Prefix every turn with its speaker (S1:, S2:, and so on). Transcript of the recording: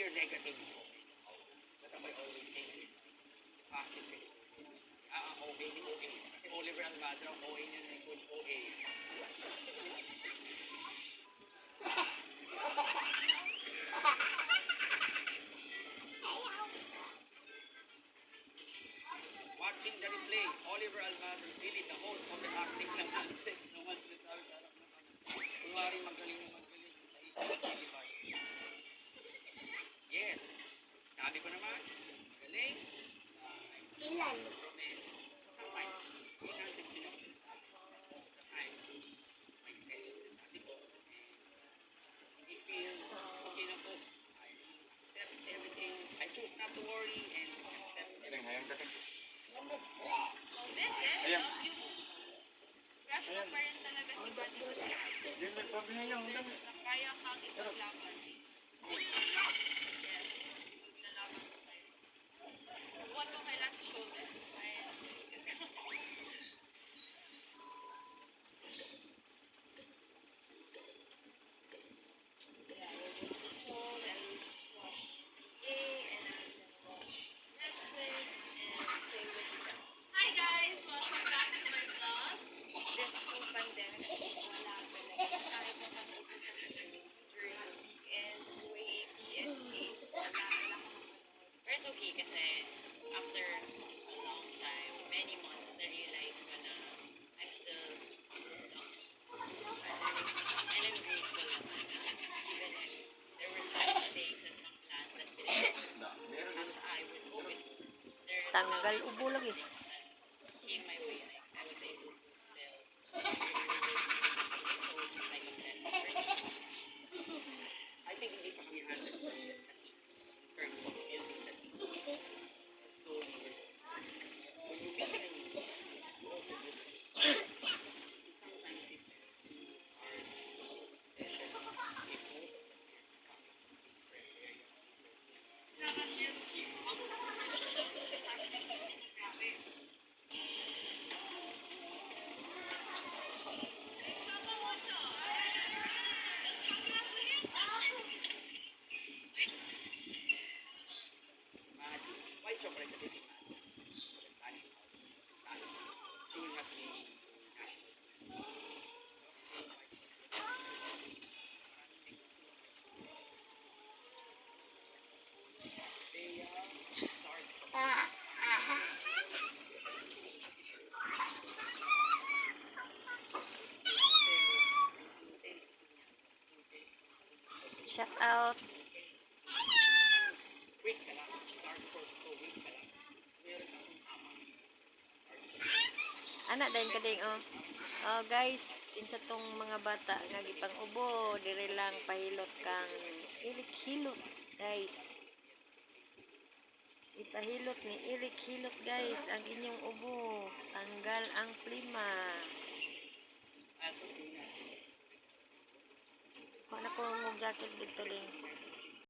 S1: clear negative comments. That am I always taking positive. Okay, hindi okay. Kasi Oliver Almadra, OA niya na yung coach OA. Watching the replay, Oliver Almadra is really the host of the acting ng nonsense na once sinasabi sa harap ng kamera. Kunwari magaling na magaling sa isip, di ba? Yes. Sabi ko naman, magaling.
S2: Ilan?
S1: Sometimes, inansin din ako sinasabi. Most of the time, my sense na sabi ko, hindi feel okay na po. I accept everything. I choose not to worry and accept everything.
S3: This is
S4: Ayan.
S3: crush mo pa rin talaga si Buddy Buddy.
S4: Yun, nagsabi niya yung
S3: Na kaya kang ipaglaban. Yes. Maglalaban ko tayo. Huwag mo kailan sa shoulder. Hi guys! Welcome back to my vlog. This whole pandemic, wala talaga. Kahit na kami during the weekends, UAAP, SK, wala akong mapanood. Pero it's okay kasi after a long time, many months, na-realize ko na I'm still young. And I'm grateful naman na even if there were some things and some plans that didn't as I would hope it.
S2: Tanggal ubo lagi.
S3: Came my way, I was able to still so it's like a blessing for me.
S1: I think hindi pa kami 100% in terms of building that slowly. When you build a new, you also build a system. Sometimes systems are special if most of them is coming from different areas. White chocolate kasi si Maddie. Spanish house. She will not be national. They start
S2: Shout out.
S1: week ka lang. Start for 2 weeks ka lang. Meron akong ama.
S2: Anak dahil ka ding oh. Oh guys, kinsa tong mga bata nga gipang ubo, dire lang pahilot kang ilik hilot, guys. Ipahilot ni ilik hilot guys ang inyong ubo. Tanggal ang plima. Kuha na ko mong jacket dito ling.